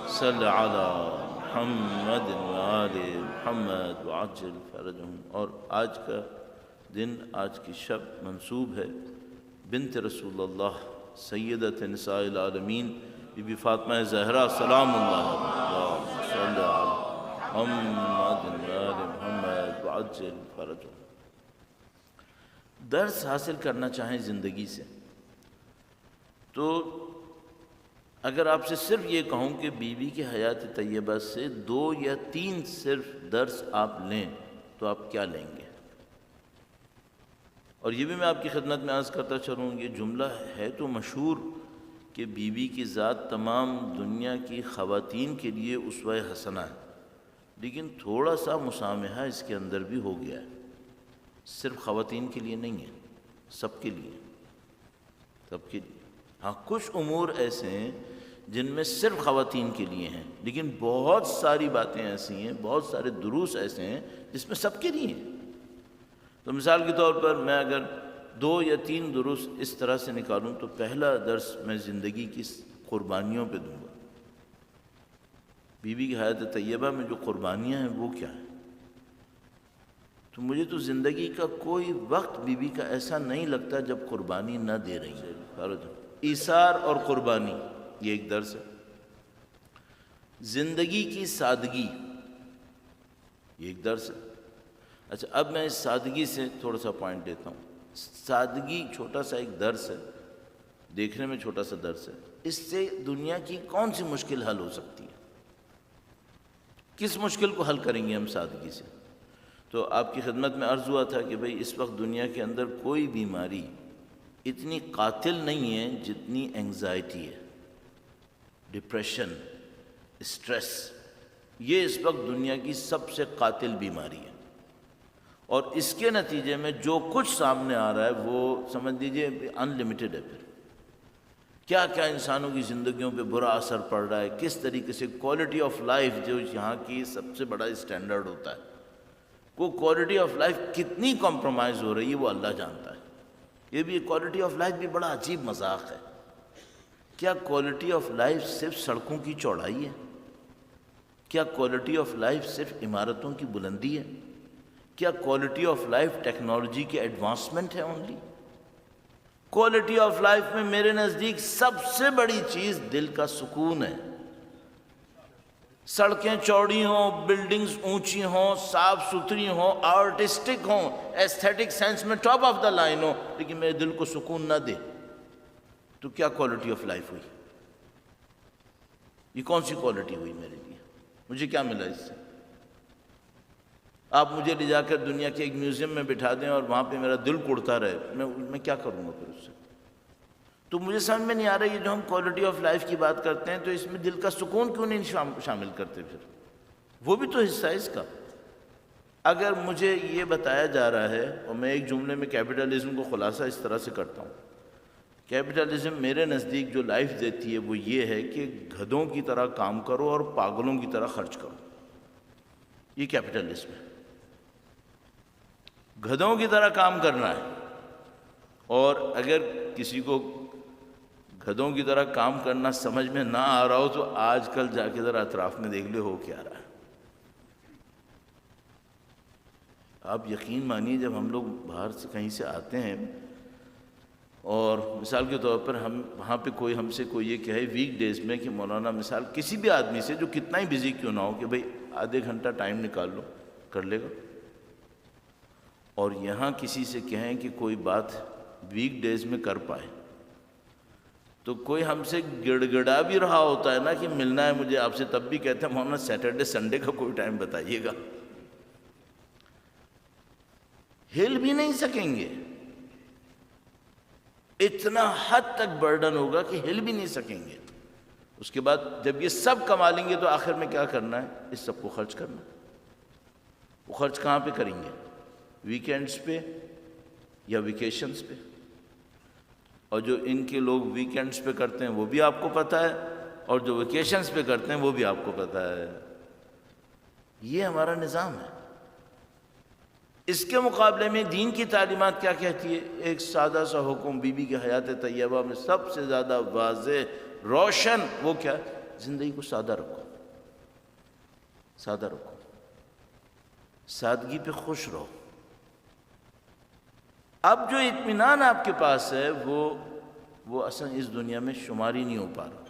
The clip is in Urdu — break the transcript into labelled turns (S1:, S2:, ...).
S1: صلی علی محمد وآل محمد وعجل فرجہم۔ اور آج کا دن، آج کی شب منسوب ہے بنت رسول اللہ سیدۃ نساء العالمین بی بی فاطمہ زہرا سلام اللہ علیہا، صلی علی محمد وآل محمد وعجل فرجہم۔ درس حاصل کرنا چاہیں زندگی سے تو اگر آپ سے صرف یہ کہوں کہ بیوی کی حیات طیبہ سے 2 یا 3 صرف درس آپ لیں تو آپ کیا لیں گے؟ اور یہ بھی میں آپ کی خدمت میں عرض کرتا چلوں، یہ جملہ ہے تو مشہور کہ بیوی کی ذات تمام دنیا کی خواتین کے لیے اسوہ حسنہ ہے، لیکن تھوڑا سا مسامحہ اس کے اندر بھی ہو گیا ہے، صرف خواتین کے لیے نہیں ہے، سب کے لیے، سب کے لیے۔ ہاں کچھ امور ایسے ہیں جن میں صرف خواتین کے لیے ہیں، لیکن بہت ساری باتیں ایسی ہیں، بہت سارے دروس ایسے ہیں جس میں سب کے لیے ہیں۔ تو مثال کے طور پر میں اگر 2 یا 3 دروس اس طرح سے نکالوں تو پہلا درس میں زندگی کی قربانیوں پہ دوں گا۔ بیوی کی حیات طیبہ میں جو قربانیاں ہیں وہ کیا ہیں؟ تو مجھے تو زندگی کا کوئی وقت بیوی کا ایسا نہیں لگتا جب قربانی نہ دے رہی ہے۔ ایثار اور قربانی یہ ایک درس ہے۔ زندگی کی سادگی یہ ایک درس ہے۔ اچھا اب میں اس سادگی سے تھوڑا سا پوائنٹ دیتا ہوں۔ سادگی چھوٹا سا ایک درس ہے، دیکھنے میں چھوٹا سا درس ہے، اس سے دنیا کی کون سی مشکل حل ہو سکتی ہے؟ کس مشکل کو حل کریں گے ہم سادگی سے؟ تو آپ کی خدمت میں عرض ہوا تھا کہ بھئی اس وقت دنیا کے اندر کوئی بیماری اتنی قاتل نہیں ہے جتنی انگزائٹی ہے، ڈپریشن، اسٹریس۔ یہ اس وقت دنیا کی سب سے قاتل بیماری ہے، اور اس کے نتیجے میں جو کچھ سامنے آ رہا ہے وہ سمجھ لیجئے ان لمیٹڈ ہے۔ پھر کیا کیا انسانوں کی زندگیوں پہ برا اثر پڑ رہا ہے، کس طریقے سے کوالٹی آف لائف جو یہاں کی سب سے بڑا اسٹینڈرڈ ہوتا ہے، وہ کوالٹی آف لائف کتنی کمپرومائز ہو رہی ہے وہ اللہ جانتا ہے۔ یہ بھی کوالٹی آف لائف بھی بڑا عجیب مذاق ہے۔ کیا کوالٹی آف لائف صرف سڑکوں کی چوڑائی ہے؟ کیا کوالٹی آف لائف صرف عمارتوں کی بلندی ہے؟ کیا کوالٹی آف لائف ٹیکنالوجی کے ایڈوانسمنٹ ہے اونلی؟ کوالٹی آف لائف میں میرے نزدیک سب سے بڑی چیز دل کا سکون ہے۔ سڑکیں چوڑی ہوں، بلڈنگز اونچی ہوں، صاف ستھری ہوں، آرٹسٹک ہوں، ایستھیٹک سینس میں ٹاپ آف دا لائن ہوں، لیکن میرے دل کو سکون نہ دے تو کیا کوالٹی آف لائف ہوئی؟ یہ کون سی کوالٹی ہوئی میرے لیے؟ مجھے کیا ملا اس سے؟ آپ مجھے لے جا کر دنیا کے ایک میوزیم میں بٹھا دیں اور وہاں پہ میرا دل کڑتا رہے، میں کیا کروں گا پھر اس سے؟ تو مجھے سمجھ میں نہیں آ رہا یہ جو ہم کوالٹی آف لائف کی بات کرتے ہیں تو اس میں دل کا سکون کیوں نہیں شامل کرتے؟ پھر وہ بھی تو حصہ ہے اس کا۔ اگر مجھے یہ بتایا جا رہا ہے، اور میں ایک جملے میں کیپٹلزم کو خلاصہ اس طرح سے کرتا ہوں، کیپٹلزم میرے نزدیک جو لائف دیتی ہے وہ یہ ہے کہ گدھوں کی طرح کام کرو اور پاگلوں کی طرح خرچ کرو۔ یہ کیپٹلزم ہے، گدھوں کی طرح کام کرنا ہے، اور اگر کسی کو گدھوں کی طرح کام کرنا سمجھ میں نہ آ رہا ہو تو آج کل جا کے ذرا اطراف میں دیکھ لے ہو کیا رہا ہے۔ آپ یقین مانیے جب ہم لوگ باہر سے کہیں سے آتے ہیں اور مثال کے طور پر ہم وہاں پہ کوئی ہم سے کوئی یہ کہے ویک ڈیز میں کہ مولانا مثال کسی بھی آدمی سے جو کتنا ہی بزی کیوں نہ ہو کہ بھئی آدھے گھنٹہ ٹائم نکال لو، کر لے گا؟ اور یہاں کسی سے کہیں کہ کوئی بات ویک ڈیز میں کر پائے تو کوئی ہم سے گڑ گڑا بھی رہا ہوتا ہے نا کہ ملنا ہے مجھے آپ سے، تب بھی کہتے ہیں مولانا سیٹرڈے سنڈے کا کوئی ٹائم بتائیے گا۔ ہل بھی نہیں سکیں گے، اتنا حد تک برڈن ہوگا کہ ہل بھی نہیں سکیں گے۔ اس کے بعد جب یہ سب کما لیں گے تو آخر میں کیا کرنا ہے؟ اس سب کو خرچ کرنا۔ وہ خرچ کہاں پہ کریں گے؟ ویکینڈز پہ یا ویکیشنز پہ؟ اور جو ان کے لوگ ویکینڈز پہ کرتے ہیں وہ بھی آپ کو پتہ ہے، اور جو ویکیشنز پہ کرتے ہیں وہ بھی آپ کو پتہ ہے۔ یہ ہمارا نظام ہے۔ اس کے مقابلے میں دین کی تعلیمات کیا کہتی ہے؟ ایک سادہ سا حکم بی بی کی حیات طیبہ میں سب سے زیادہ واضح روشن، وہ کیا؟ زندگی کو سادہ رکھو، سادہ رکھو، سادگی پہ خوش رہو۔ اب جو اطمینان آپ کے پاس ہے وہ اصلا اس دنیا میں شمار ہی نہیں ہو پا رہا۔